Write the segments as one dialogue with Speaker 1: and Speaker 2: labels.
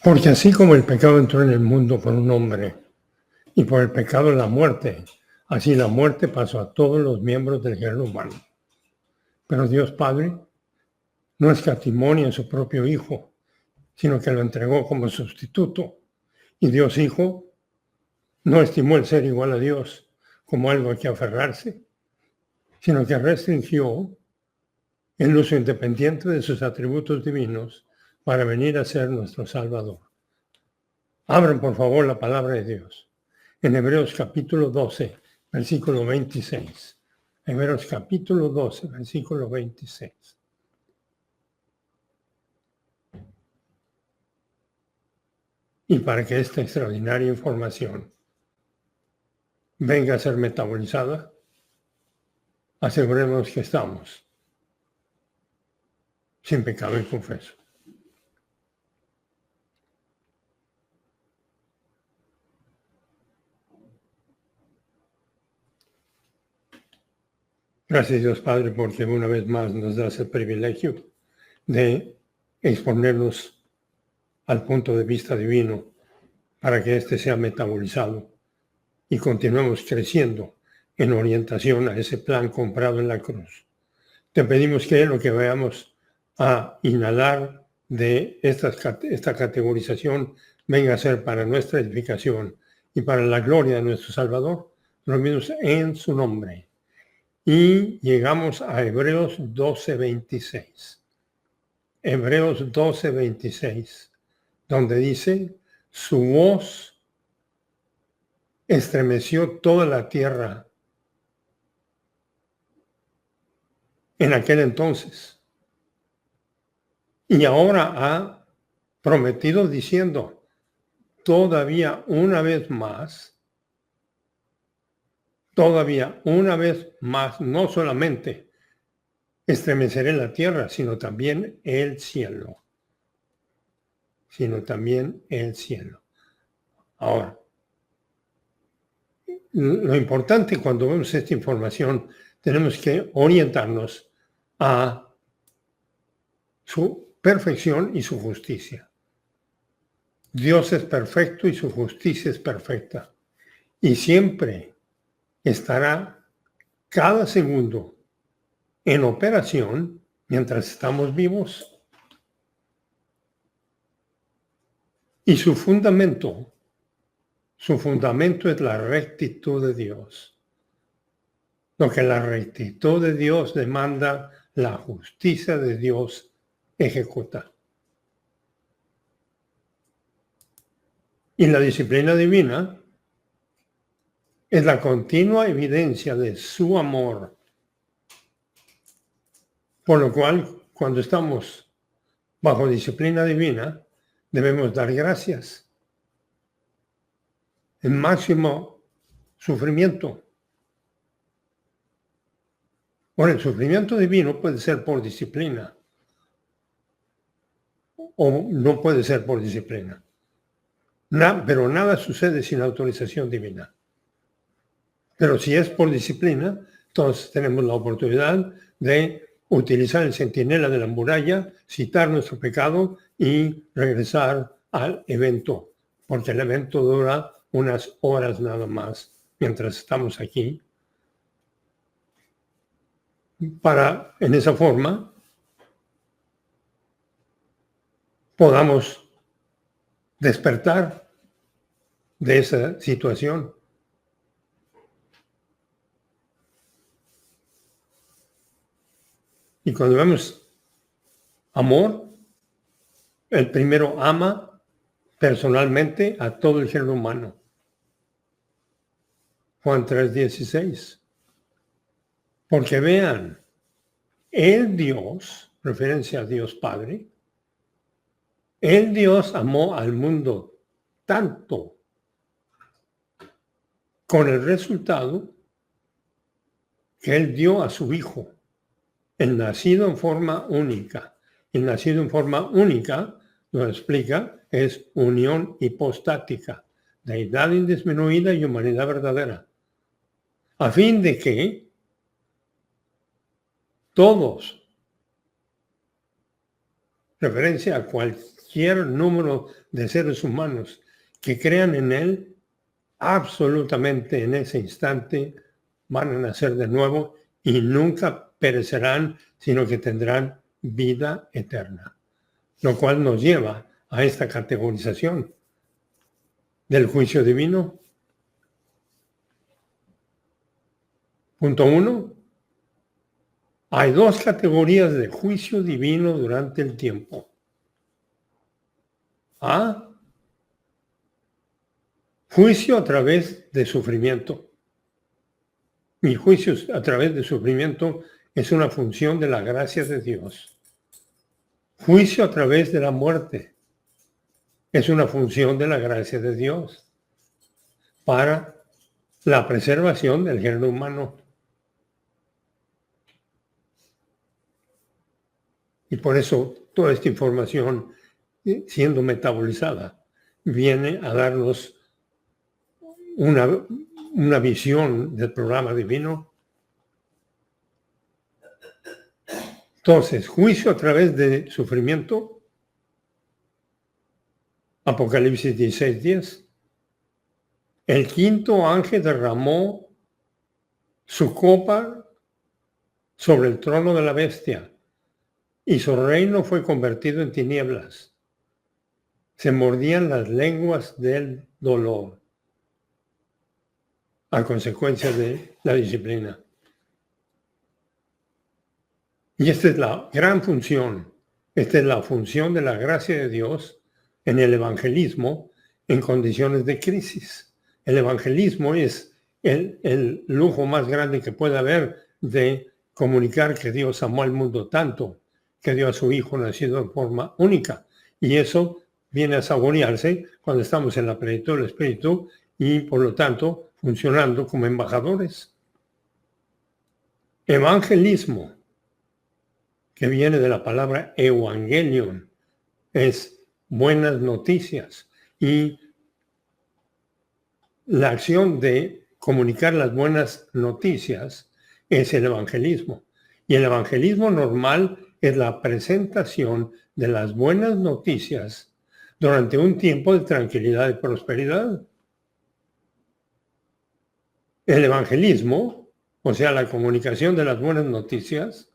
Speaker 1: Porque así como el pecado entró en el mundo por un hombre, y por el pecado la muerte, así la muerte pasó a todos los miembros del género humano. Pero Dios Padre no escatimó en su propio Hijo, sino que lo entregó como sustituto. Y Dios Hijo no estimó el ser igual a Dios como algo a que aferrarse, sino que restringió el uso independiente de sus atributos divinos para venir a ser nuestro Salvador. Abran por favor la palabra de Dios en Hebreos capítulo 12, versículo 26. Hebreos capítulo 12, versículo 26. Y para que esta extraordinaria información venga a ser metabolizada, aseguremos que estamos sin pecado y confeso. Gracias Dios Padre porque una vez más nos das el privilegio de exponernos al punto de vista divino para que éste sea metabolizado y continuemos creciendo en orientación a ese plan comprado en la cruz. Te pedimos que lo que vayamos a inhalar de esta categorización venga a ser para nuestra edificación y para la gloria de nuestro Salvador, lo mismos en su nombre. Y llegamos a Hebreos 12:26. Hebreos 12:26, donde dice, su voz estremeció toda la tierra en aquel entonces. Y ahora ha prometido diciendo, todavía una vez más, no solamente estremeceré la tierra, sino también el cielo. Ahora, lo importante cuando vemos esta información, tenemos que orientarnos a su perfección y su justicia. Dios es perfecto y su justicia es perfecta. Y siempre estará cada segundo en operación mientras estamos vivos. Y su fundamento es la rectitud de Dios. Lo que la rectitud de Dios demanda, la justicia de Dios ejecuta. Y la disciplina divina es la continua evidencia de su amor. Por lo cual, cuando estamos bajo disciplina divina, debemos dar gracias. El máximo sufrimiento. Bueno, el sufrimiento divino puede ser por disciplina o no puede ser por disciplina. Pero nada sucede sin autorización divina. Pero si es por disciplina, entonces tenemos la oportunidad de utilizar el centinela de la muralla, citar nuestro pecado y regresar al evento, porque el evento dura unas horas nada más mientras estamos aquí, para en esa forma podamos despertar de esa situación. Y cuando vemos amor, el primero ama personalmente a todo el género humano. Juan 3:16. Porque vean, el Dios, referencia a Dios Padre, el Dios amó al mundo tanto con el resultado que Él dio a su Hijo, el nacido en forma única. El nacido en forma única, lo explica, es unión hipostática, deidad indisminuida y humanidad verdadera, a fin de que todos, referencia a cualquier número de seres humanos que crean en Él, absolutamente en ese instante van a nacer de nuevo y nunca perecerán, sino que tendrán vida eterna. Lo cual nos lleva a esta categorización del juicio divino. Punto 1. Hay dos categorías de juicio divino durante el tiempo. A. Juicio a través de sufrimiento. Mi juicio a través de sufrimiento es una función de la gracia de Dios. Juicio a través de la muerte es una función de la gracia de Dios para la preservación del género humano. Y por eso toda esta información, siendo metabolizada, viene a darnos una visión del programa divino. Entonces, juicio a través de sufrimiento. Apocalipsis 16:10. El quinto ángel derramó su copa sobre el trono de la bestia y su reino fue convertido en tinieblas. Se mordían las lenguas del dolor a consecuencia de la disciplina. Y esta es la gran función, esta es la función de la gracia de Dios en el evangelismo en condiciones de crisis. El evangelismo es el lujo más grande que puede haber de comunicar que Dios amó al mundo tanto que dio a su Hijo nacido en forma única. Y eso viene a saborearse cuando estamos en la plenitud del Espíritu y, por lo tanto, funcionando como embajadores. Evangelismo, que viene de la palabra evangelion, es buenas noticias. Y la acción de comunicar las buenas noticias es el evangelismo. Y el evangelismo normal es la presentación de las buenas noticias durante un tiempo de tranquilidad y prosperidad. El evangelismo, o sea, la comunicación de las buenas noticias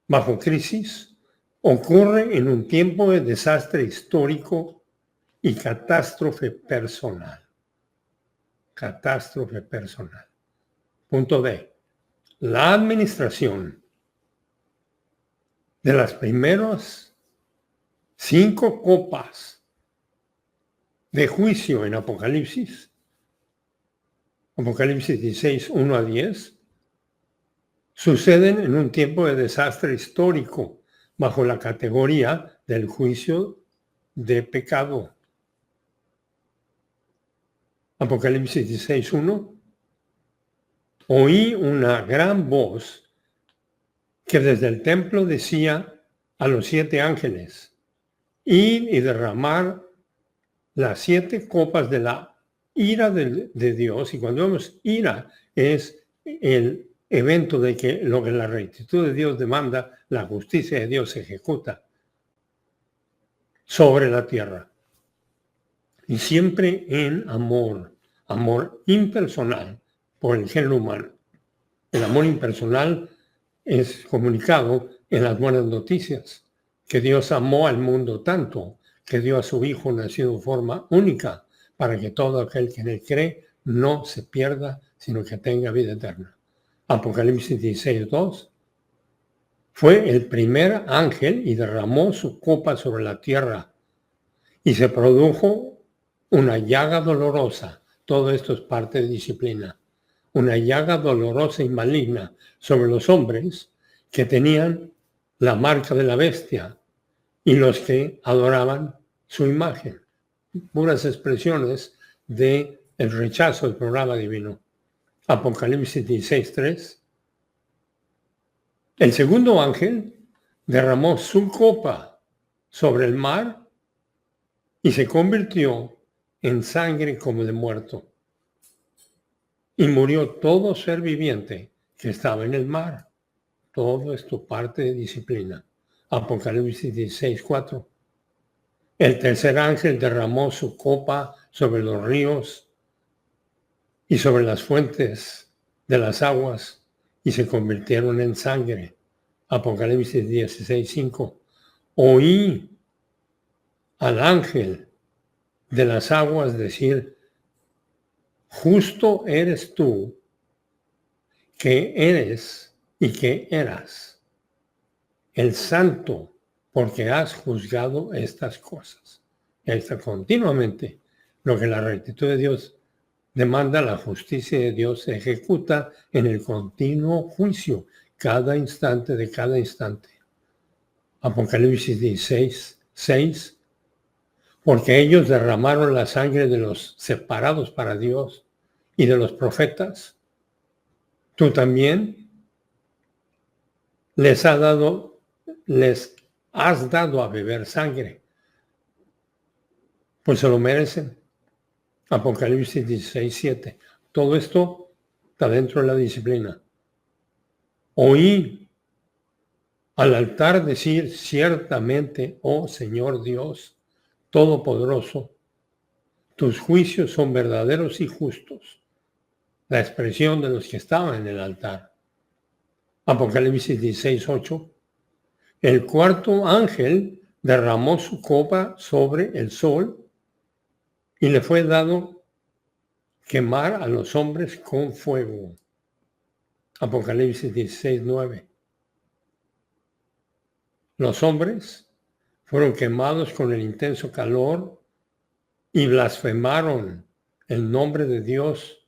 Speaker 1: bajo crisis, ocurre en un tiempo de desastre histórico y catástrofe personal. Catástrofe personal. Punto B. La administración de las primeras 5 copas de juicio en Apocalipsis 16, 1 a 10, suceden en un tiempo de desastre histórico bajo la categoría del juicio de pecado. Apocalipsis 16, 1. Oí una gran voz que desde el templo decía a los 7 ángeles: id y derramar las 7 copas de la ira de Dios. Y cuando vemos ira, es el evento de que lo que la rectitud de Dios demanda, la justicia de Dios se ejecuta sobre la tierra. Y siempre en amor, amor impersonal por el género humano. El amor impersonal es comunicado en las buenas noticias, que Dios amó al mundo tanto que dio a su Hijo nacido en forma única para que todo aquel que en él cree no se pierda, sino que tenga vida eterna. Apocalipsis 16, 2. Fue el primer ángel y derramó su copa sobre la tierra y se produjo una llaga dolorosa. Todo esto es parte de disciplina. Una llaga dolorosa y maligna sobre los hombres que tenían la marca de la bestia y los que adoraban su imagen. Puras expresiones del rechazo del programa divino. Apocalipsis 16:3. El segundo ángel derramó su copa sobre el mar y se convirtió en sangre como de muerto. Y murió todo ser viviente que estaba en el mar. Todo esto parte de disciplina. Apocalipsis 16:4. El tercer ángel derramó su copa sobre los ríos y sobre las fuentes de las aguas y se convirtieron en sangre. Apocalipsis 16:5. Oí al ángel de las aguas decir: justo eres tú, que eres y que eras el santo, porque has juzgado estas cosas. Y ahí está continuamente lo que la rectitud de Dios demanda, la justicia de Dios se ejecuta en el continuo juicio, cada instante de cada instante. Apocalipsis 16:6. Porque ellos derramaron la sangre de los separados para Dios y de los profetas. Tú también les has dado a beber sangre, pues se lo merecen. Apocalipsis 16:7. Todo esto está dentro de la disciplina. Oí al altar decir: ciertamente, oh Señor Dios Todopoderoso, tus juicios son verdaderos y justos. La expresión de los que estaban en el altar. Apocalipsis 16:8. El cuarto ángel derramó su copa sobre el sol y le fue dado quemar a los hombres con fuego. Apocalipsis 16:9. Los hombres fueron quemados con el intenso calor y blasfemaron el nombre de Dios,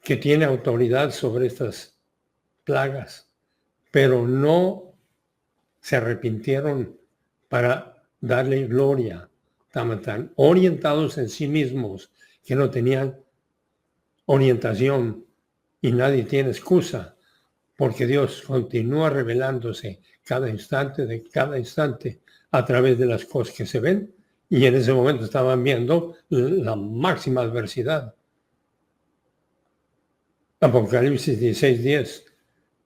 Speaker 1: que tiene autoridad sobre estas plagas, pero no se arrepintieron para darle gloria. Estaban tan orientados en sí mismos que no tenían orientación y nadie tiene excusa, porque Dios continúa revelándose cada instante de cada instante a través de las cosas que se ven, y en ese momento estaban viendo la máxima adversidad. Apocalipsis 16:10.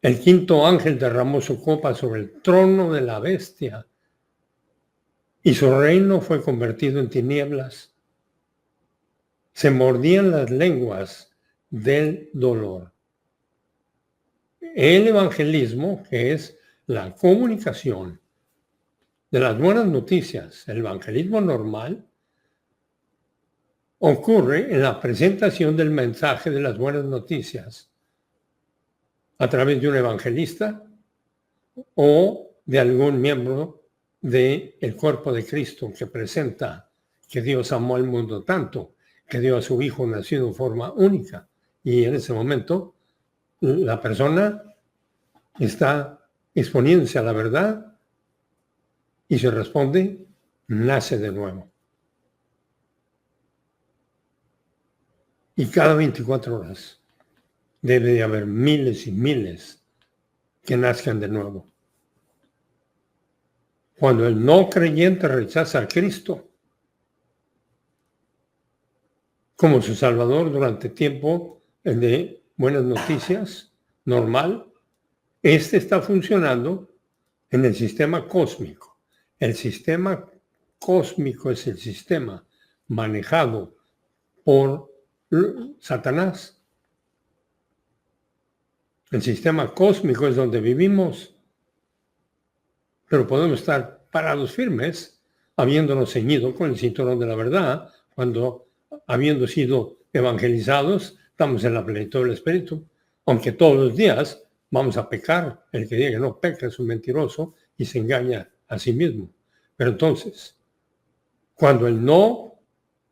Speaker 1: El quinto ángel derramó su copa sobre el trono de la bestia y su reino fue convertido en tinieblas. Se mordían las lenguas del dolor. El evangelismo, que es la comunicación de las buenas noticias, el evangelismo normal, ocurre en la presentación del mensaje de las buenas noticias a través de un evangelista o de algún miembro del cuerpo de Cristo que presenta que Dios amó al mundo tanto, que dio a su Hijo nacido en forma única. Y en ese momento la persona está exponiéndose a la verdad y se responde: nace de nuevo. Y cada 24 horas debe de haber miles y miles que nazcan de nuevo. Cuando el no creyente rechaza a Cristo como su Salvador durante tiempo de buenas noticias, normal, este está funcionando en el sistema cósmico. El sistema cósmico es el sistema manejado por Satanás. El sistema cósmico es donde vivimos, pero podemos estar parados firmes, habiéndonos ceñido con el cinturón de la verdad, cuando, habiendo sido evangelizados, estamos en la plenitud del Espíritu, aunque todos los días vamos a pecar. El que diga que no peca es un mentiroso y se engaña a sí mismo. Pero entonces, cuando el no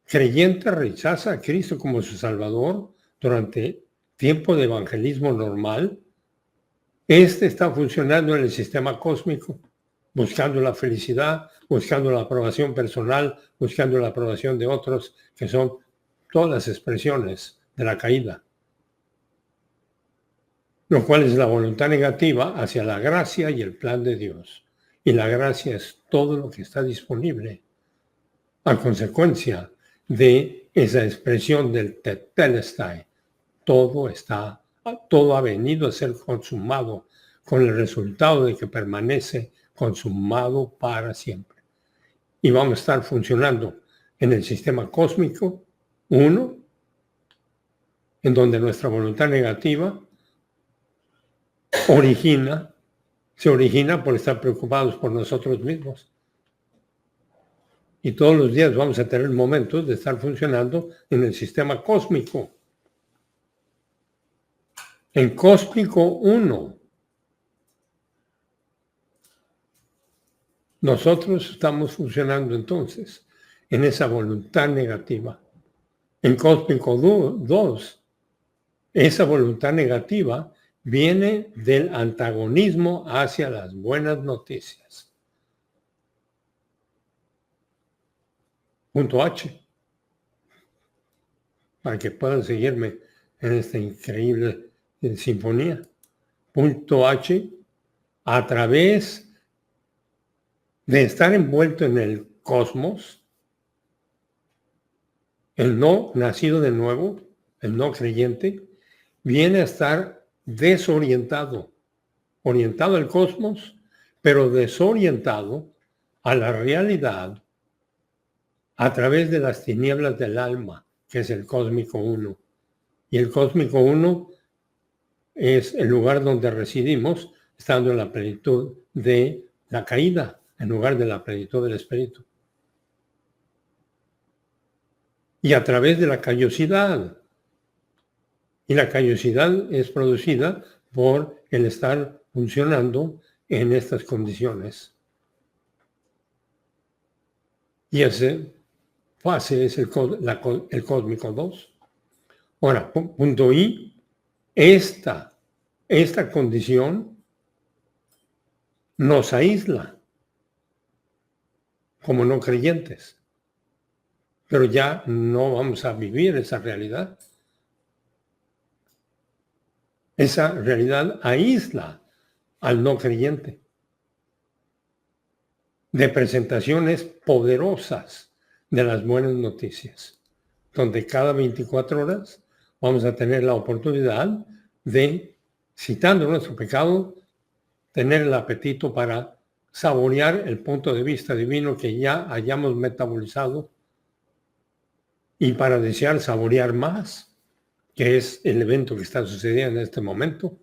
Speaker 1: creyente rechaza a Cristo como su Salvador durante tiempo de evangelismo normal, este está funcionando en el sistema cósmico, buscando la felicidad, buscando la aprobación personal, buscando la aprobación de otros, que son todas las expresiones de la caída. Lo cual es la voluntad negativa hacia la gracia y el plan de Dios. Y la gracia es todo lo que está disponible a consecuencia de esa expresión del tetelestai. Todo ha venido a ser consumado, con el resultado de que permanece consumado para siempre. y vamos a estar funcionando en el sistema cósmico 1, en donde nuestra voluntad negativa se origina por estar preocupados por nosotros mismos. Y todos los días vamos a tener momentos de estar funcionando en el sistema cósmico. En cósmico 1, nosotros estamos funcionando entonces en esa voluntad negativa. En cósmico 2, esa voluntad negativa viene del antagonismo hacia las buenas noticias. Punto H. Para que puedan seguirme en esta increíble sinfonía. Punto H. A través de estar envuelto en el cosmos, el no nacido de nuevo, el no creyente, viene a estar desorientado, orientado al cosmos, pero desorientado a la realidad a través de las tinieblas del alma, que es el cósmico 1. Y el cósmico 1 es el lugar donde residimos, estando en la plenitud de la caída, en lugar de la plenitud del espíritu. Y a través de la callosidad. Y la callosidad es producida por el estar funcionando en estas condiciones. Y ese fase es el cósmico 2. Ahora, punto I, esta condición nos aísla como no creyentes, pero ya no vamos a vivir esa realidad. Esa realidad aísla al no creyente de presentaciones poderosas de las buenas noticias, donde cada 24 horas vamos a tener la oportunidad de, citando nuestro pecado, tener el apetito para saborear el punto de vista divino que ya hayamos metabolizado y para desear saborear más, que es el evento que está sucediendo en este momento,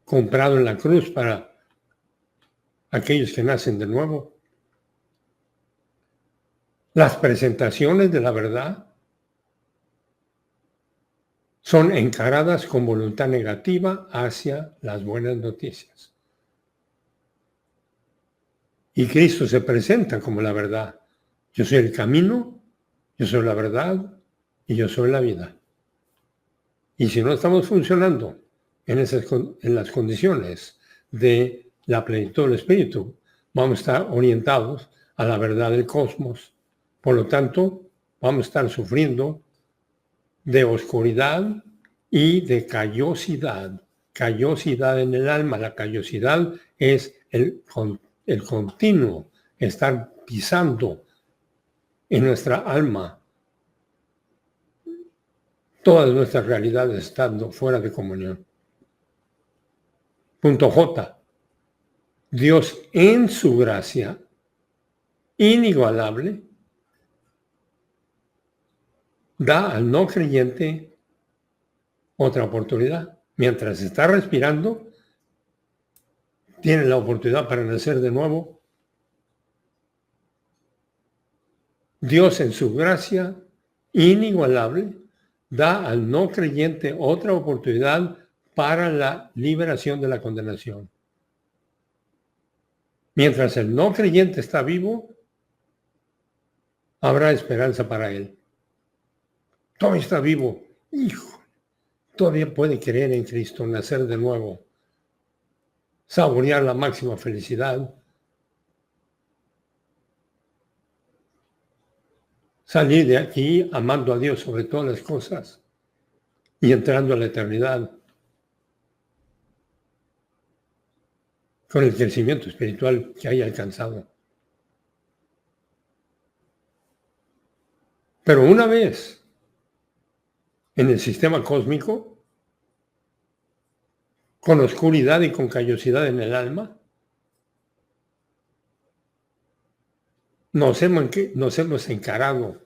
Speaker 1: comprado en la cruz para aquellos que nacen de nuevo. Las presentaciones de la verdad son encaradas con voluntad negativa hacia las buenas noticias. Y Cristo se presenta como la verdad. Yo soy el camino, yo soy la verdad y yo soy la vida. Y si no estamos funcionando en las condiciones de la plenitud del espíritu, vamos a estar orientados a la verdad del cosmos. Por lo tanto, vamos a estar sufriendo de oscuridad y de callosidad. Callosidad en el alma. La callosidad es el continuo estar pisando en nuestra alma todas nuestras realidades estando fuera de comunión. Punto J. Dios en su gracia inigualable da al no creyente otra oportunidad. Mientras está respirando, tiene la oportunidad para nacer de nuevo. Dios en su gracia inigualable da al no creyente otra oportunidad para la liberación de la condenación. Mientras el no creyente está vivo, habrá esperanza para él. Todavía está vivo. Hijo, todavía puede creer en Cristo, nacer de nuevo, saborear la máxima felicidad, salir de aquí amando a Dios sobre todas las cosas y entrando a la eternidad con el crecimiento espiritual que haya alcanzado. Pero una vez en el sistema cósmico, con oscuridad y con callosidad en el alma, nos hemos encarado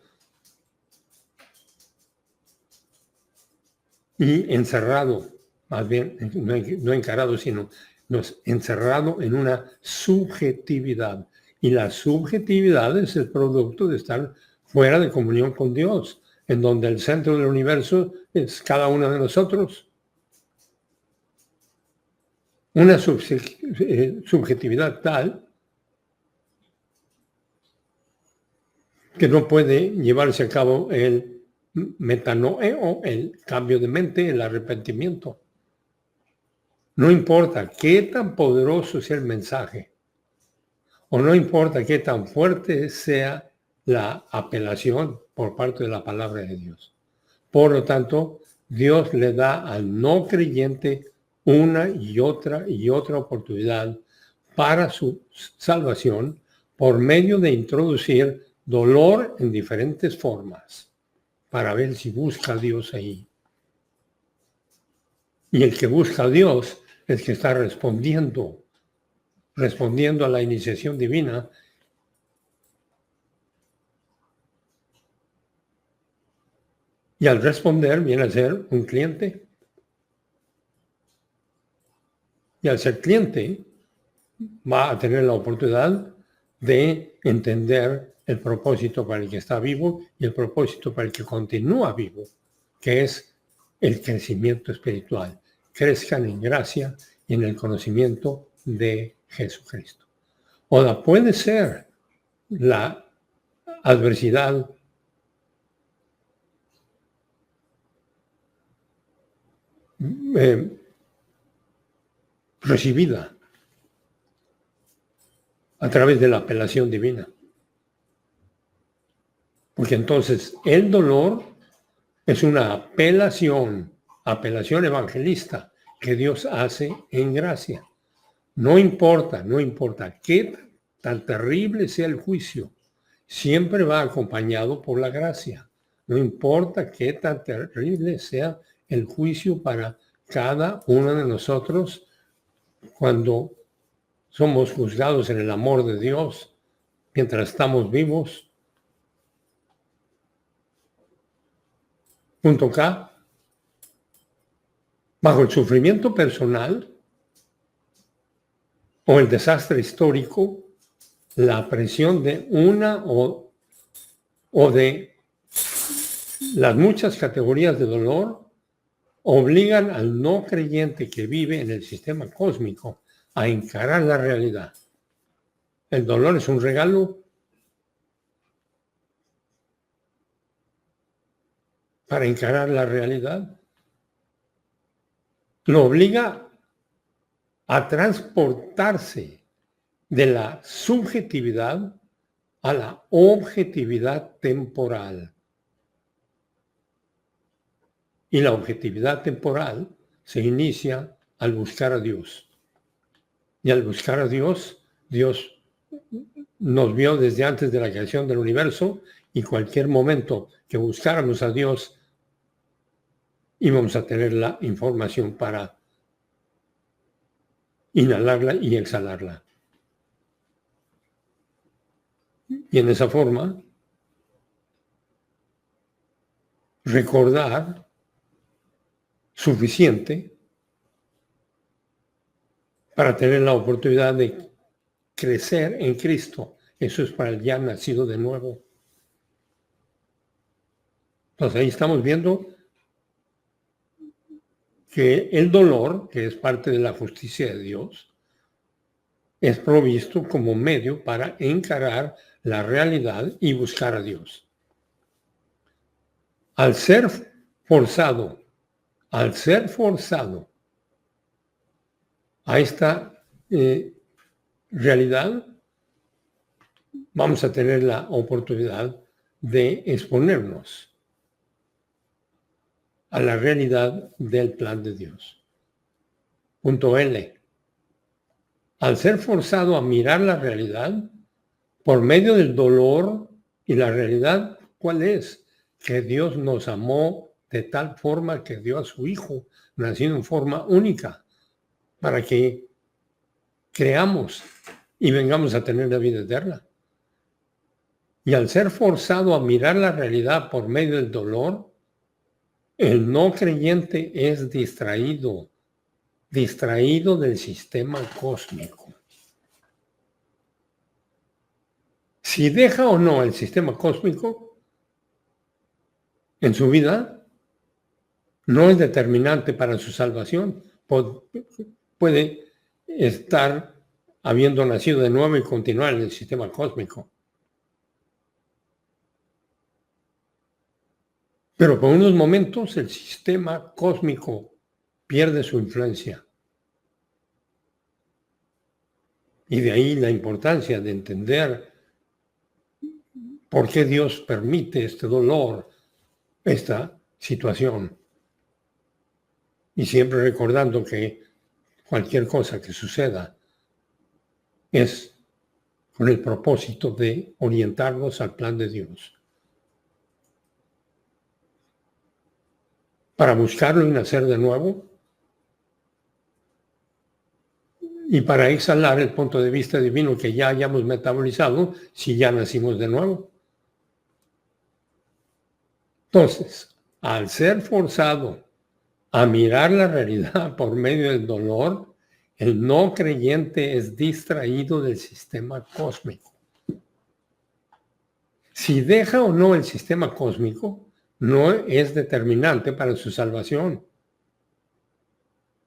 Speaker 1: y encerrado, más bien, no encarado, sino nos encerrado en una subjetividad. Y la subjetividad es el producto de estar fuera de comunión con Dios, en donde el centro del universo es cada uno de nosotros. Una subjetividad tal que no puede llevarse a cabo el metanoeo, el cambio de mente, el arrepentimiento. No importa qué tan poderoso sea el mensaje, o no importa qué tan fuerte sea la apelación por parte de la palabra de Dios. Por lo tanto, Dios le da al no creyente una y otra oportunidad para su salvación por medio de introducir dolor en diferentes formas para ver si busca a Dios ahí. Y el que busca a Dios es que está respondiendo a la iniciación divina. Y al responder viene a ser un cliente. Y al ser cliente va a tener la oportunidad de entender el propósito para el que está vivo y el propósito para el que continúa vivo, que es el crecimiento espiritual. Crezcan en gracia y en el conocimiento de Jesucristo. O puede ser la adversidad recibida a través de la apelación divina. Porque entonces el dolor es una apelación evangelista que Dios hace en gracia. No importa qué tan terrible sea el juicio, siempre va acompañado por la gracia. No importa qué tan terrible sea el juicio para cada uno de nosotros cuando somos juzgados en el amor de Dios mientras estamos vivos. Punto K. Bajo el sufrimiento personal o el desastre histórico, la presión de una o de las muchas categorías de dolor obligan al no creyente que vive en el sistema cósmico a encarar la realidad. El dolor es un regalo para encarar la realidad. Lo obliga a transportarse de la subjetividad a la objetividad temporal. Y la objetividad temporal se inicia al buscar a Dios. Y al buscar a Dios, Dios nos vio desde antes de la creación del universo y cualquier momento que buscáramos a Dios íbamos a tener la información para inhalarla y exhalarla. Y en esa forma, recordar suficiente para tener la oportunidad de crecer en Cristo. Eso es para el ya nacido de nuevo. Entonces ahí estamos viendo que el dolor, que es parte de la justicia de Dios, es provisto como medio para encarar la realidad y buscar a Dios. Al ser forzado a esta realidad, vamos a tener la oportunidad de exponernos a la realidad del plan de Dios. Punto L. Al ser forzado a mirar la realidad por medio del dolor, y la realidad, ¿cuál es? Que Dios nos amó de tal forma que dio a su Hijo, nacido en forma única, para que creamos y vengamos a tener la vida eterna. Y al ser forzado a mirar la realidad por medio del dolor, el no creyente es distraído del sistema cósmico. Si deja o no el sistema cósmico en su vida, no es determinante para su salvación. Puede estar habiendo nacido de nuevo y continuar en el sistema cósmico. Pero por unos momentos el sistema cósmico pierde su influencia. Y de ahí la importancia de entender por qué Dios permite este dolor, esta situación. Y siempre recordando que cualquier cosa que suceda es con el propósito de orientarnos al plan de Dios. Para buscarlo y nacer de nuevo. Y para exhalar el punto de vista divino que ya hayamos metabolizado si ya nacimos de nuevo. Entonces, al ser forzado a mirar la realidad por medio del dolor, el no creyente es distraído del sistema cósmico. Si deja o no el sistema cósmico, no es determinante para su salvación.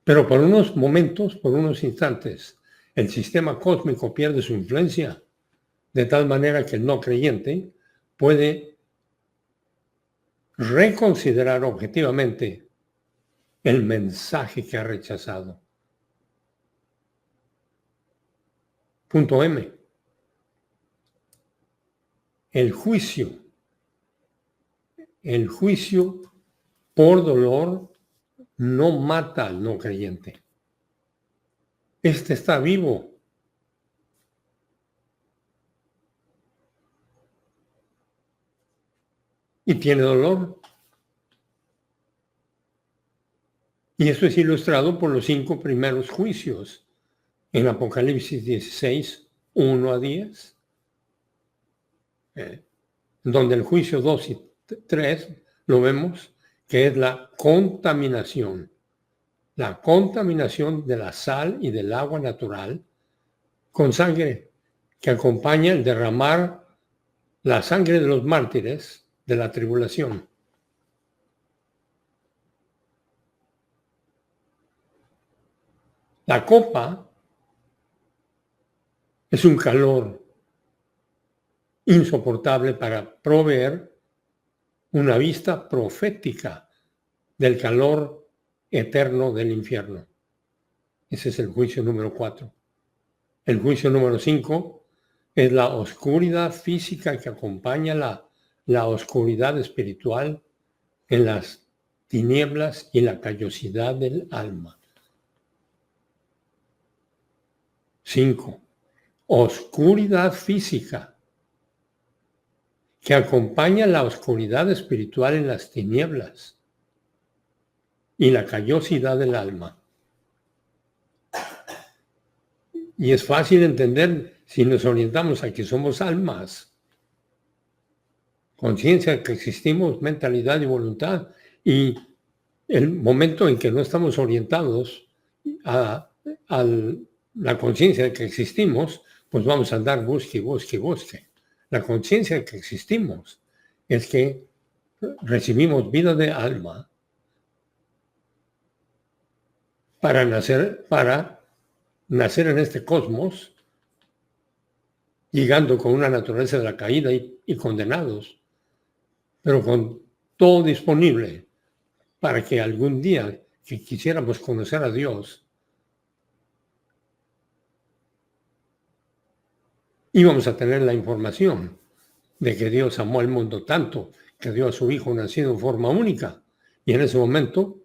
Speaker 1: Pero por unos momentos, por unos instantes, el sistema cósmico pierde su influencia, de tal manera que el no creyente puede reconsiderar objetivamente el mensaje que ha rechazado. Punto M. El juicio por dolor no mata al no creyente. Este está vivo. Y tiene dolor. Y eso es ilustrado por los 5 primeros juicios en Apocalipsis 16, 1 a 10. Donde el juicio 2 y 3 lo vemos que es la contaminación de la sal y del agua natural con sangre, que acompaña el derramar la sangre de los mártires de la tribulación. La copa es un calor insoportable para proveer una vista profética del calor eterno del infierno. Ese es el juicio número 4. El juicio número 5 es la oscuridad física que acompaña la oscuridad espiritual en las tinieblas y la callosidad del alma. 5. Oscuridad física que acompaña la oscuridad espiritual en las tinieblas y la callosidad del alma. Y es fácil entender si nos orientamos a que somos almas, conciencia que existimos, mentalidad y voluntad, y el momento en que no estamos orientados a la conciencia de que existimos, pues vamos a andar busque. La conciencia de que existimos es que recibimos vida de alma para nacer en este cosmos, llegando con una naturaleza de la caída y condenados, pero con todo disponible para que algún día que quisiéramos conocer a Dios, íbamos a tener la información de que Dios amó al mundo tanto que dio a su Hijo nacido en forma única. Y en ese momento,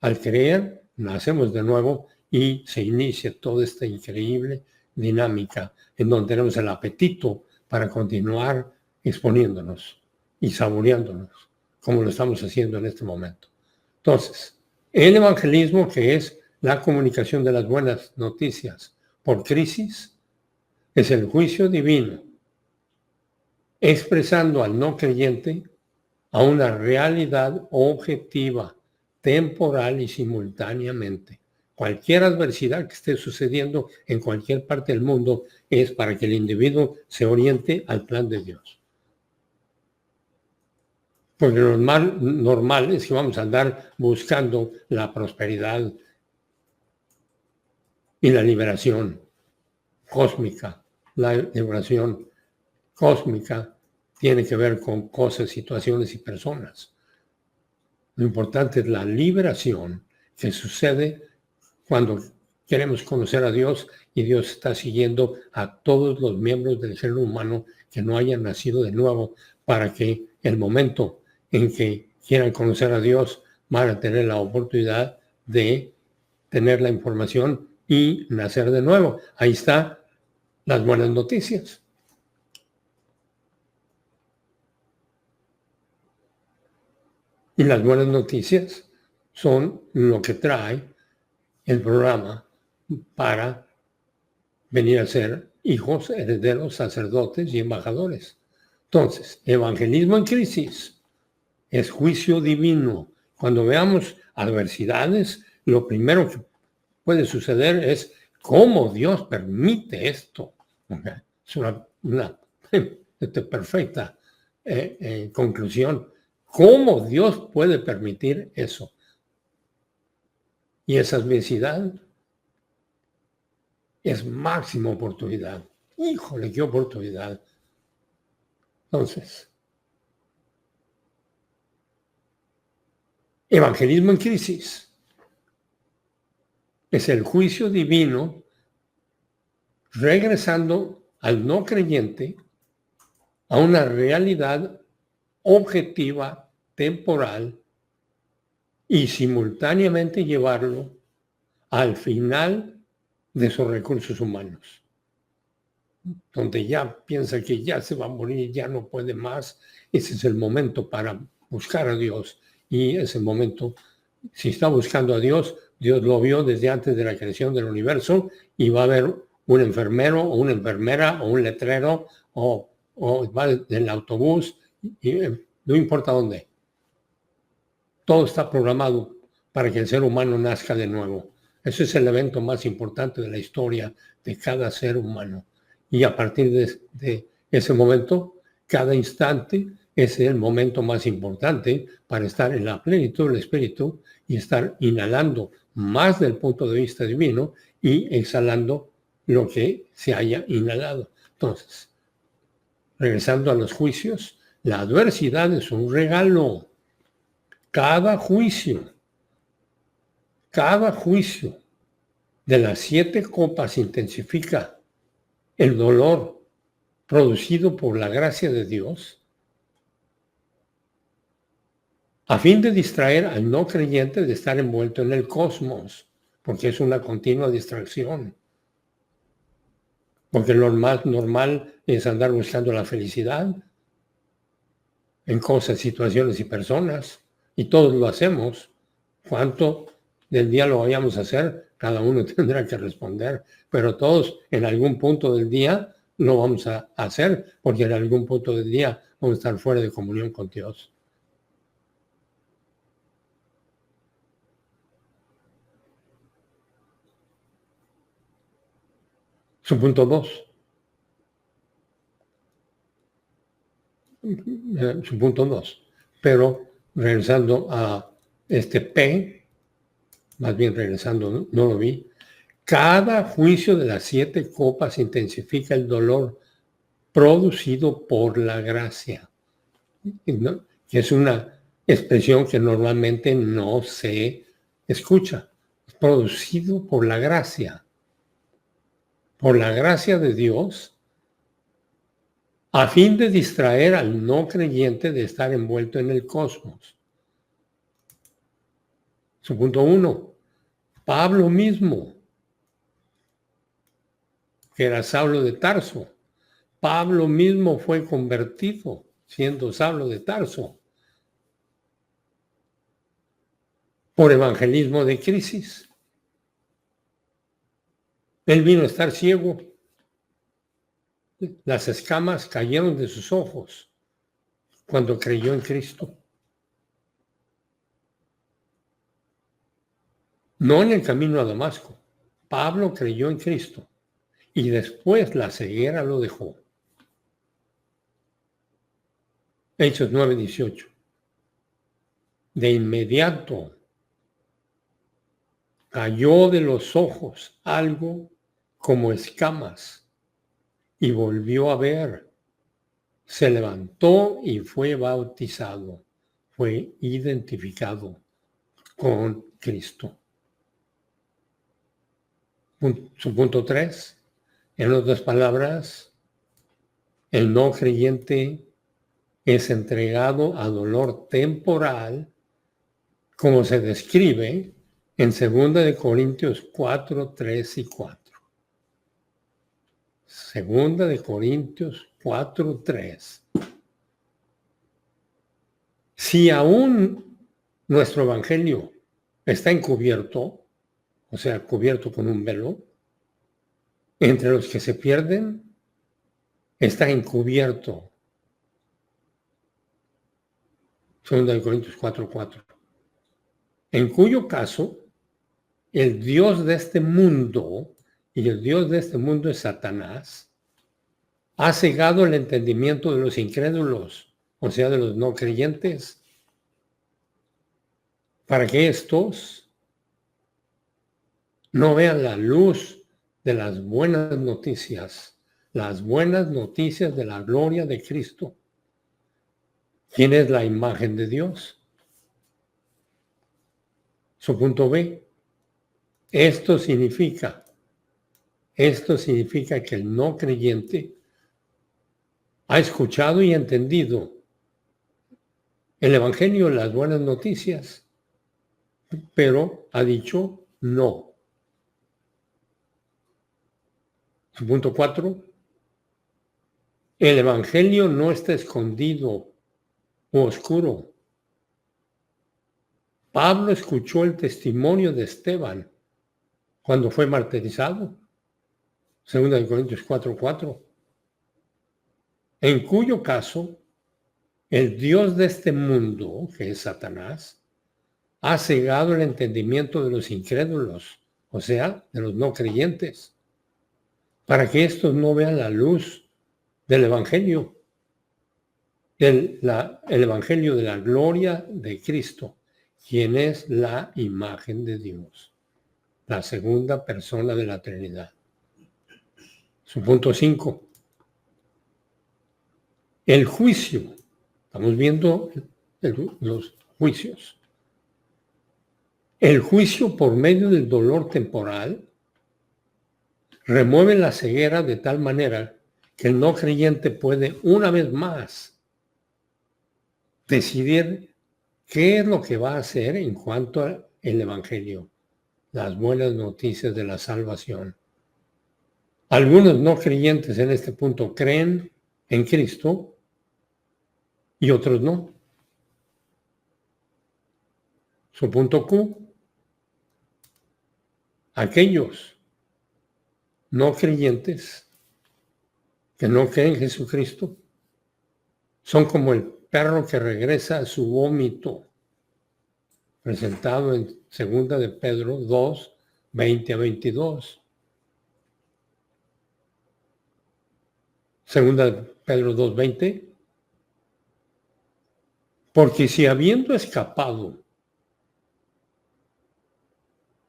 Speaker 1: al creer, nacemos de nuevo y se inicia toda esta increíble dinámica en donde tenemos el apetito para continuar exponiéndonos y saboreándonos, como lo estamos haciendo en este momento. Entonces, el evangelismo, que es la comunicación de las buenas noticias por crisis, es el juicio divino expresando al no creyente a una realidad objetiva, temporal y simultáneamente. Cualquier adversidad que esté sucediendo en cualquier parte del mundo es para que el individuo se oriente al plan de Dios. Porque lo normal es que vamos a andar buscando la prosperidad y la liberación cósmica. La liberación cósmica tiene que ver con cosas, situaciones y personas. Lo importante es la liberación que sucede cuando queremos conocer a Dios y Dios está siguiendo a todos los miembros del género humano que no hayan nacido de nuevo para que el momento en que quieran conocer a Dios van a tener la oportunidad de tener la información y nacer de nuevo. Ahí están las buenas noticias. Y las buenas noticias son lo que trae el programa para venir a ser hijos, herederos, sacerdotes y embajadores. Entonces, evangelismo en crisis es juicio divino. Cuando veamos adversidades, lo primero que puede suceder es cómo Dios permite esto. Es una perfecta conclusión. ¿Cómo Dios puede permitir eso? Y esa adversidad es máxima oportunidad. Híjole, qué oportunidad. Entonces, evangelismo en crisis es el juicio divino regresando al no creyente a una realidad objetiva, temporal, y simultáneamente llevarlo al final de sus recursos humanos, donde ya piensa que ya se va a morir, ya no puede más. Ese es el momento para buscar a Dios. Y ese momento, si está buscando a Dios, Dios lo vio desde antes de la creación del universo y va a haber un enfermero o una enfermera o un letrero o va del autobús, y no importa dónde. Todo está programado para que el ser humano nazca de nuevo. Ese es el evento más importante de la historia de cada ser humano. Y a partir de ese momento, cada instante es el momento más importante para estar en la plenitud del Espíritu y estar inhalando más del punto de vista divino y exhalando lo que se haya inhalado. Entonces, regresando a los juicios, la adversidad es un regalo. Cada juicio de las 7 copas intensifica el dolor producido por la gracia de Dios a fin de distraer al no creyente de estar envuelto en el cosmos, porque es una continua distracción. Porque lo más normal es andar buscando la felicidad en cosas, situaciones y personas, y todos lo hacemos. ¿Cuánto del día lo vayamos a hacer? Cada uno tendrá que responder, pero todos en algún punto del día lo vamos a hacer, porque en algún punto del día vamos a estar fuera de comunión con Dios. Su punto 2. Su punto 2. Pero regresando a este P, más bien regresando, no lo vi. Cada juicio de las 7 copas intensifica el dolor producido por la gracia, ¿no? Que es una expresión que normalmente no se escucha. Producido por la gracia de Dios, a fin de distraer al no creyente de estar envuelto en el cosmos. Su punto 1. Pablo mismo, que era Saulo de Tarso. Pablo mismo fue convertido siendo Saulo de Tarso por evangelismo de crisis. Él vino a estar ciego las escamas cayeron de sus ojos cuando creyó en Cristo. No en el camino a Damasco. Pablo creyó en Cristo y después la ceguera lo dejó. Hechos 9:18. De inmediato cayó de los ojos algo como escamas y volvió a ver. Se levantó y fue bautizado. Fue identificado con Cristo. Su punto 3. En otras palabras, el no creyente es entregado a dolor temporal, como se describe en 2 Corintios 4, 3 y 4. 2 Corintios 4, 3. Si aún nuestro evangelio está encubierto, o sea, cubierto con un velo, entre los que se pierden, está encubierto. 2 Corintios 4, 4. En cuyo caso, el Dios de este mundo, y el Dios de este mundo es Satanás, ha cegado el entendimiento de los incrédulos, o sea, de los no creyentes, para que estos no vean la luz de las buenas noticias de la gloria de Cristo. ¿Quién es la imagen de Dios? Su punto B. Esto significa que el no creyente ha escuchado y entendido el Evangelio, las buenas noticias, pero ha dicho no. Su punto 4. El Evangelio no está escondido u oscuro. Pablo escuchó el testimonio de Esteban cuando fue martirizado. 2 Corintios 4, 4. En cuyo caso, el Dios de este mundo, que es Satanás, ha cegado el entendimiento de los incrédulos, o sea, de los no creyentes, para que estos no vean la luz del Evangelio, el Evangelio de la gloria de Cristo, quien es la imagen de Dios, la segunda persona de la Trinidad. Su punto 5. El juicio. Estamos viendo los juicios. El juicio por medio del dolor temporal remueve la ceguera de tal manera que el no creyente puede una vez más decidir qué es lo que va a hacer en cuanto al Evangelio, las buenas noticias de la salvación. Algunos no creyentes en este punto creen en Cristo y otros no. Su punto Q. Aquellos no creyentes que no creen en Jesucristo son como el perro que regresa a su vómito, presentado en 2 de Pedro 2, 20 a 22. 2 de Pedro 2, 20. Porque si habiendo escapado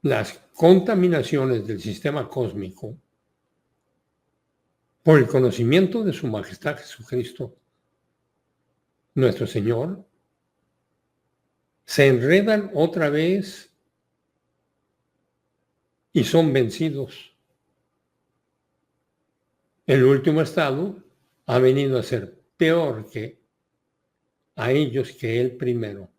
Speaker 1: las contaminaciones del sistema cósmico por el conocimiento de su majestad Jesucristo, nuestro Señor, se enredan otra vez y son vencidos. El último estado ha venido a ser peor que a ellos que el primero.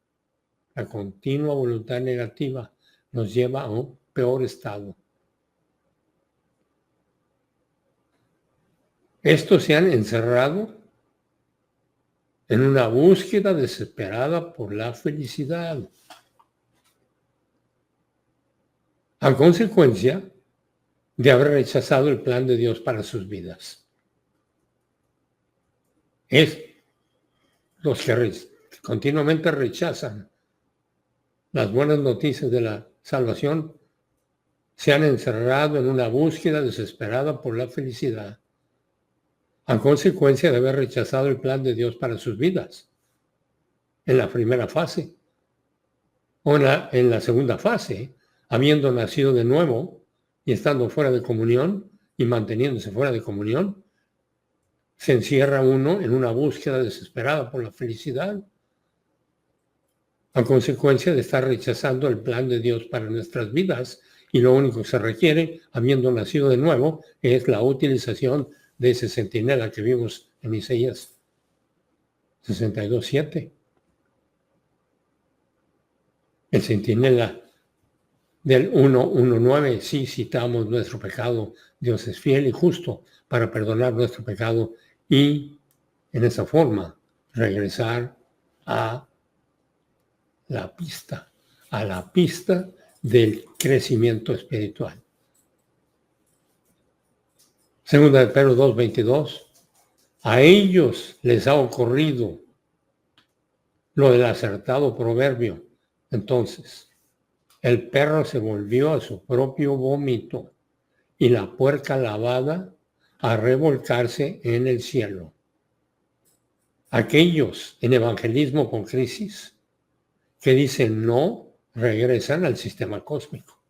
Speaker 1: La continua voluntad negativa nos lleva a un peor estado. Estos se han encerrado en una búsqueda desesperada por la felicidad. A consecuencia de haber rechazado el plan de Dios para sus vidas. es los que continuamente rechazan las buenas noticias de la salvación, se han encerrado en una búsqueda desesperada por la felicidad, a consecuencia de haber rechazado el plan de Dios para sus vidas en la primera fase. O en la segunda fase, habiendo nacido de nuevo y estando fuera de comunión y manteniéndose fuera de comunión, se encierra uno en una búsqueda desesperada por la felicidad, a consecuencia de estar rechazando el plan de Dios para nuestras vidas. Y lo único que se requiere, habiendo nacido de nuevo, es la utilización de ese centinela que vimos en Isaías 62:7. El centinela del 1:19, si citamos nuestro pecado, Dios es fiel y justo para perdonar nuestro pecado y en esa forma regresar a la pista del crecimiento espiritual. Segunda de Pedro 2:22, a ellos les ha ocurrido lo del acertado proverbio. Entonces, el perro se volvió a su propio vómito y la puerca lavada a revolcarse en el cielo. Aquellos en evangelismo con crisis que dicen no regresan al sistema cósmico.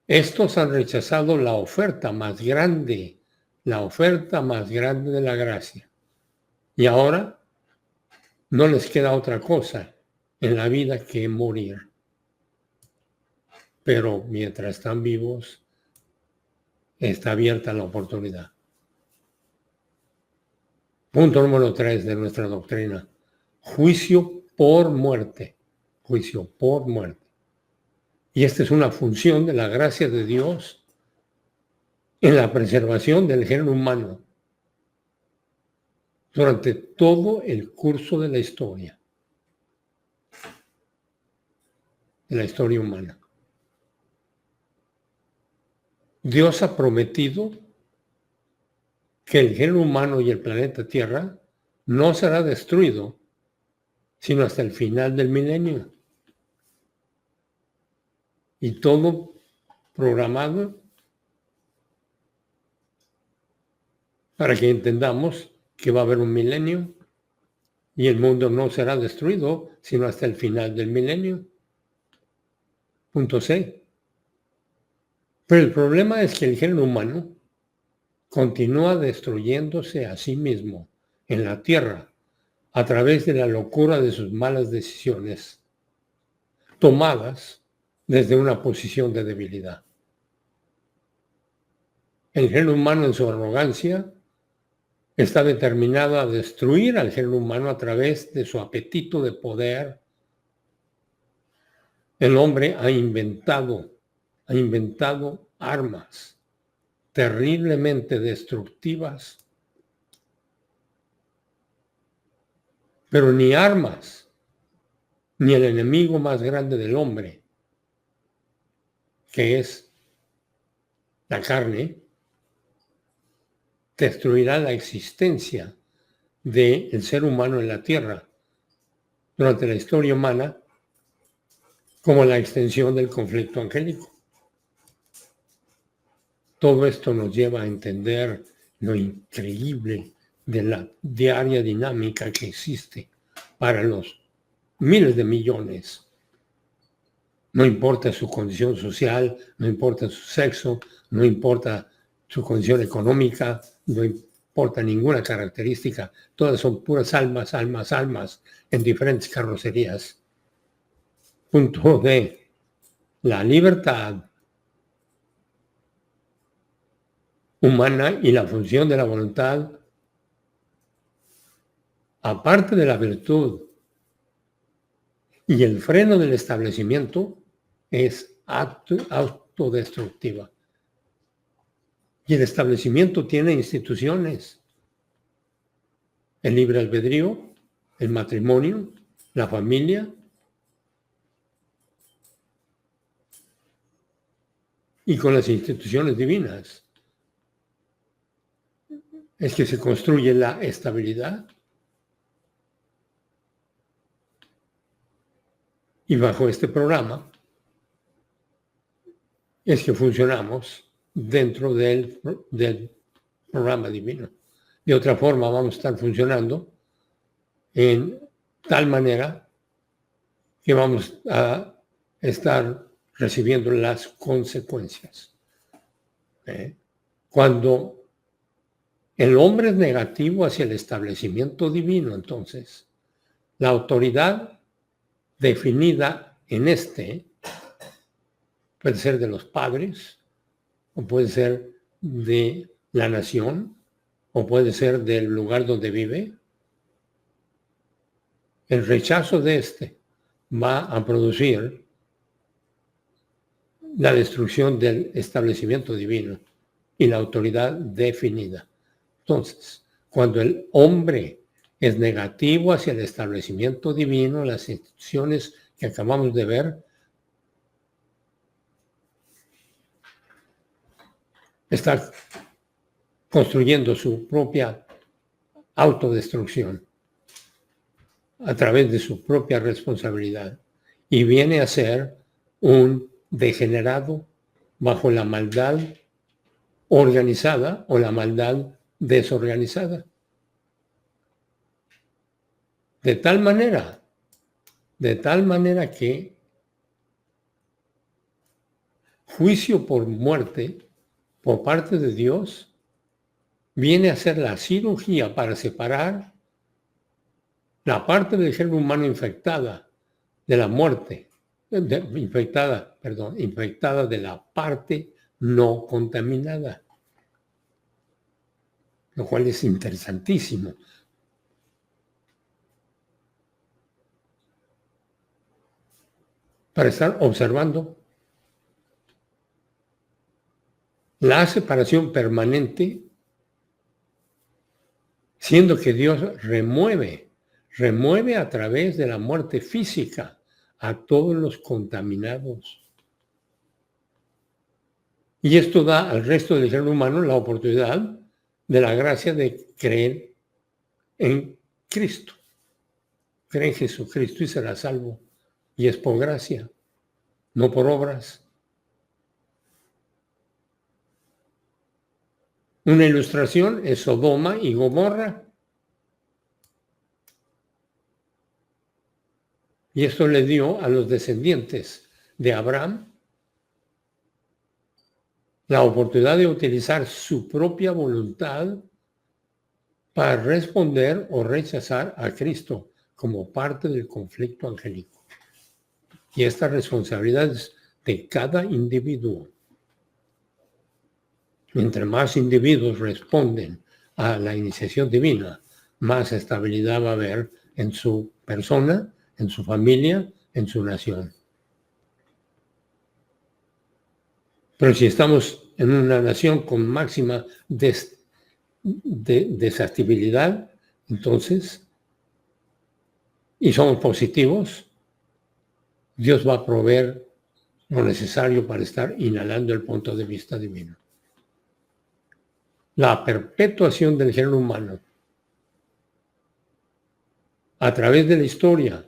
Speaker 1: Estos han rechazado la oferta más grande de la gracia. Y ahora no les queda otra cosa en la vida que morir. Pero mientras están vivos, está abierta la oportunidad. Punto número 3 de nuestra doctrina. Juicio por muerte. Juicio por muerte. Y esta es una función de la gracia de Dios en la preservación del género humano durante todo el curso de la historia humana. Dios ha prometido que el género humano y el planeta Tierra no será destruido sino hasta el final del milenio. Y todo programado para que entendamos que va a haber un milenio y el mundo no será destruido sino hasta el final del milenio. Punto C. Pero el problema es que el género humano continúa destruyéndose a sí mismo en la Tierra a través de la locura de sus malas decisiones tomadas desde una posición de debilidad. El género humano en su arrogancia está determinado a destruir al género humano a través de su apetito de poder. El hombre ha inventado armas terriblemente destructivas, pero ni armas, ni el enemigo más grande del hombre, que es la carne, destruirá la existencia del ser humano en la tierra durante la historia humana como la extensión del conflicto angélico. Todo esto nos lleva a entender lo increíble de la diaria dinámica que existe para los miles de millones. No importa su condición social, no importa su sexo, no importa su condición económica, no importa ninguna característica. Todas son puras almas en diferentes carrocerías. Punto D. La libertad humana y la función de la voluntad, aparte de la virtud y el freno del establecimiento, es autodestructiva. Y el establecimiento tiene instituciones. El libre albedrío, el matrimonio, la familia y con las instituciones divinas. es que se construye la estabilidad. Y bajo este programa es que funcionamos dentro del programa divino. De otra forma vamos a estar funcionando en tal manera que vamos a estar recibiendo las consecuencias. Cuando el hombre es negativo hacia el establecimiento divino, entonces, la autoridad definida en puede ser de los padres, o puede ser de la nación, o puede ser del lugar donde vive. El rechazo de va a producir la destrucción del establecimiento divino y la autoridad definida. Entonces, cuando el hombre es negativo hacia el establecimiento divino, las instituciones que acabamos de ver, está construyendo su propia autodestrucción a través de su propia responsabilidad y viene a ser un degenerado bajo la maldad organizada o la maldad desorganizada. De tal manera que juicio por muerte por parte de Dios viene a ser la cirugía para separar la parte del género humano infectada de la muerte, infectada de la parte no contaminada, lo cual es interesantísimo. Para estar observando la separación permanente, siendo que Dios remueve a través de la muerte física a todos los contaminados. Y esto da al resto del género humano la oportunidad de la gracia de creer en Cristo. Cree en Jesucristo y será salvo. Y es por gracia, no por obras. Una ilustración es Sodoma y Gomorra. Y esto le dio a los descendientes de Abraham la oportunidad de utilizar su propia voluntad para responder o rechazar a Cristo como parte del conflicto angélico. Y esta responsabilidad es de cada individuo. Mientras más individuos responden a la iniciación divina, más estabilidad va a haber en su persona, en su familia, en su nación. Pero si estamos en una nación con máxima desestabilidad, entonces, y somos positivos, Dios va a proveer lo necesario para estar inhalando el punto de vista divino. La perpetuación del género humano a través de la historia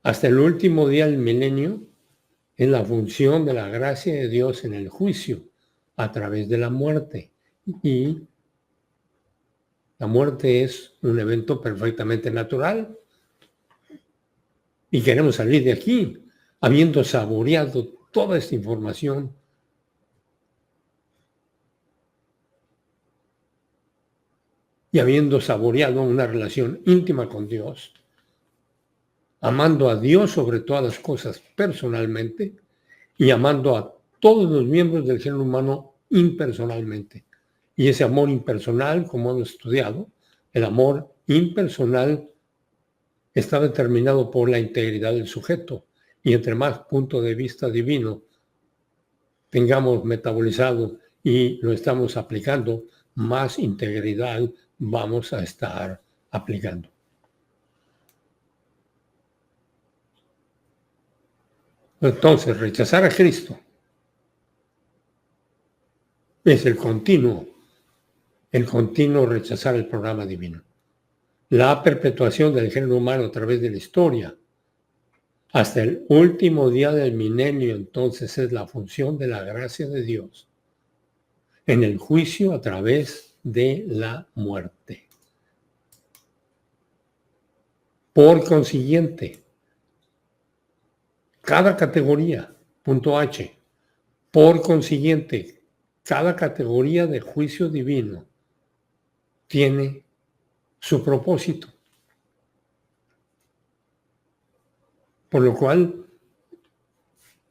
Speaker 1: hasta el último día del milenio en la función de la gracia de Dios en el juicio a través de la muerte. Y la muerte es un evento perfectamente natural. Y queremos salir de aquí habiendo saboreado toda esta información. Y habiendo saboreado una relación íntima con Dios, amando a Dios sobre todas las cosas personalmente y amando a todos los miembros del género humano impersonalmente. Y ese amor impersonal, como hemos estudiado, el amor impersonal está determinado por la integridad del sujeto. Y entre más punto de vista divino tengamos metabolizado y lo estamos aplicando, más integridad vamos a estar aplicando. Entonces, rechazar a Cristo es el continuo el continuo rechazar el programa divino. La perpetuación del género humano a través de la historia hasta el último día del milenio, entonces, es la función de la gracia de Dios en el juicio a través de la muerte. Por consiguiente, cada categoría, punto H, por consiguiente, cada categoría de juicio divino tiene su propósito. Por lo cual,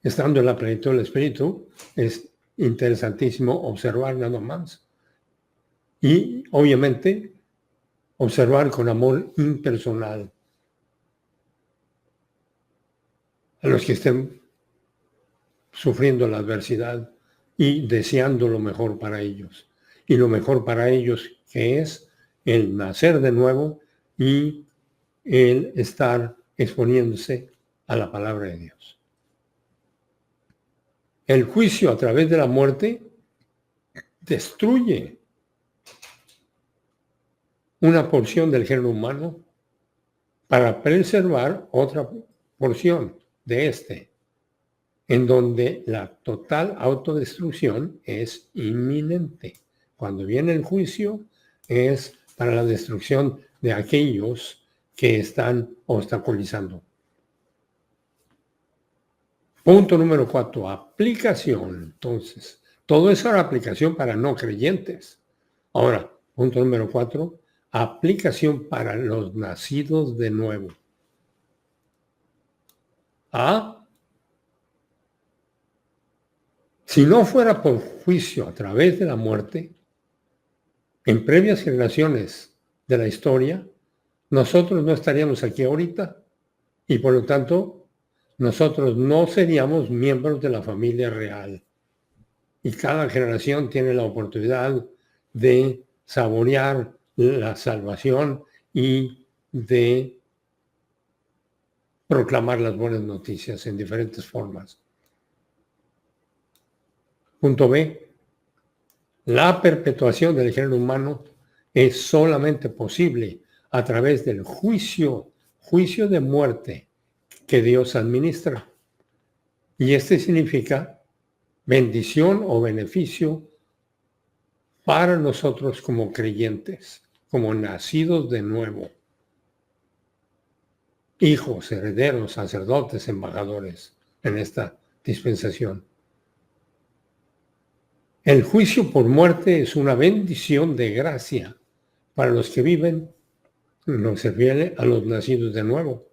Speaker 1: estando en la plenitud del Espíritu, es interesantísimo observar nada más. Y, obviamente, observar con amor impersonal a los que estén sufriendo la adversidad y deseando lo mejor para ellos. Y lo mejor para ellos que es el nacer de nuevo y el estar exponiéndose a la palabra de Dios. El juicio a través de la muerte destruye una porción del género humano para preservar otra porción de este, en donde la total autodestrucción es inminente. Cuando viene el juicio es para la destrucción de aquellos que están obstaculizando. Punto número 4, aplicación. Entonces, todo eso era aplicación para no creyentes. Ahora, punto número 4, aplicación para los nacidos de nuevo. Si no fuera por juicio a través de la muerte, en previas generaciones de la historia, nosotros no estaríamos aquí ahorita y por lo tanto nosotros no seríamos miembros de la familia real. Y cada generación tiene la oportunidad de saborear la salvación y de proclamar las buenas noticias en diferentes formas. Punto B. La perpetuación del género humano es solamente posible a través del juicio de muerte que Dios administra. Y este significa bendición o beneficio para nosotros como creyentes, como nacidos de nuevo, hijos, herederos, sacerdotes, embajadores en esta dispensación. El juicio por muerte es una bendición de gracia para los que viven, no se refiere a los nacidos de nuevo.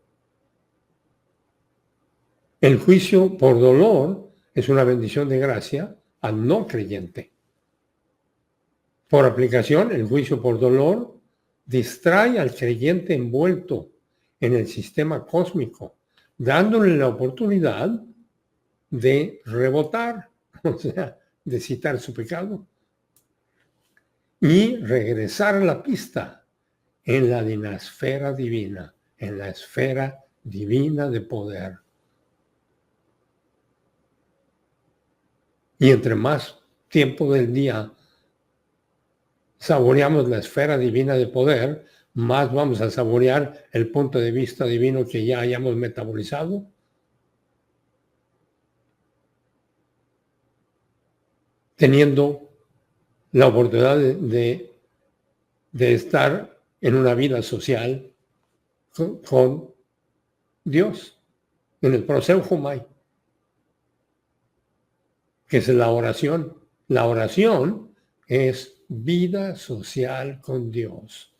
Speaker 1: El juicio por dolor es una bendición de gracia al no creyente. Por aplicación, el juicio por dolor distrae al creyente envuelto en el sistema cósmico, dándole la oportunidad de rebotar, o sea, de citar su pecado y regresar a la pista en la dinasfera divina, en la esfera divina de poder. Y entre más tiempo del día saboreamos la esfera divina de poder, más vamos a saborear el punto de vista divino que ya hayamos metabolizado. Teniendo la oportunidad de estar en una vida social con Dios, en el proseu humai, que es la oración. La oración es vida social con Dios.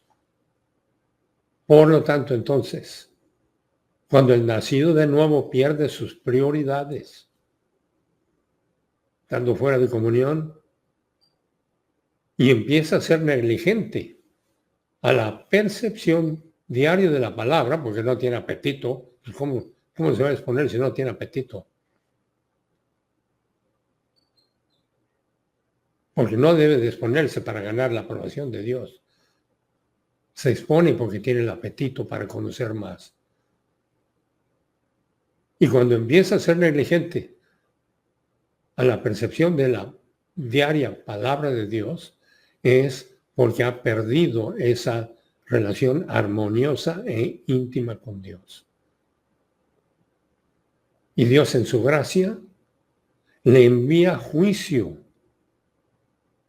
Speaker 1: Por lo tanto, entonces, cuando el nacido de nuevo pierde sus prioridades, estando fuera de comunión, y empieza a ser negligente a la percepción diaria de la palabra, porque no tiene apetito, pues ¿cómo se va a exponer si no tiene apetito? Porque no debe de exponerse para ganar la aprobación de Dios. Se expone porque tiene el apetito para conocer más. Y cuando empieza a ser negligente a la percepción de la diaria palabra de Dios, es porque ha perdido esa relación armoniosa e íntima con Dios. Y Dios en su gracia le envía juicio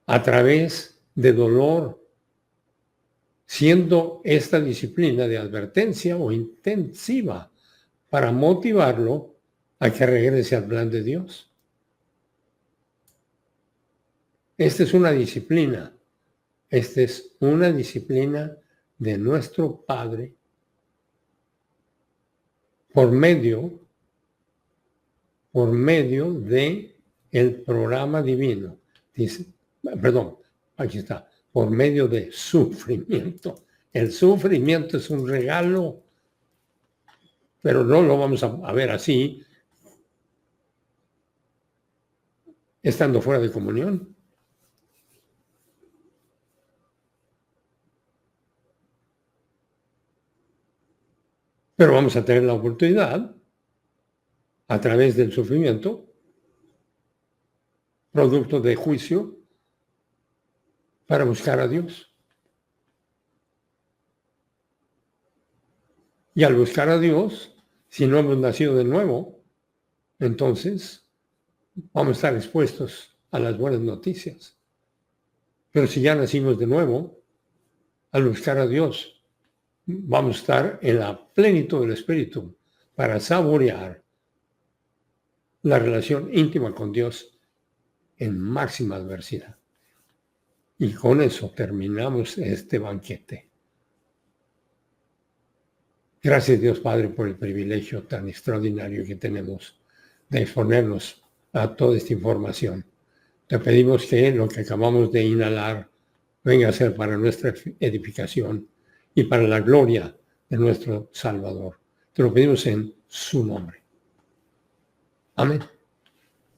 Speaker 1: a través de dolor, siendo esta disciplina de advertencia o intensiva para motivarlo a que regrese al plan de Dios. Esta es una disciplina de nuestro Padre por medio de el programa divino. Dice, perdón, aquí está, por medio de sufrimiento. El sufrimiento es un regalo, pero no lo vamos a ver así, estando fuera de comunión. Pero vamos a tener la oportunidad, a través del sufrimiento, producto de juicio, para buscar a Dios. Y al buscar a Dios, si no hemos nacido de nuevo, entonces vamos a estar expuestos a las buenas noticias. Pero si ya nacimos de nuevo, al buscar a Dios, vamos a estar en la plenitud del Espíritu para saborear la relación íntima con Dios en máxima adversidad. Y con eso terminamos este banquete. Gracias Dios Padre por el privilegio tan extraordinario que tenemos de exponernos a toda esta información. Te pedimos que lo que acabamos de inhalar venga a ser para nuestra edificación y para la gloria de nuestro Salvador. Te lo pedimos en su nombre. Amén.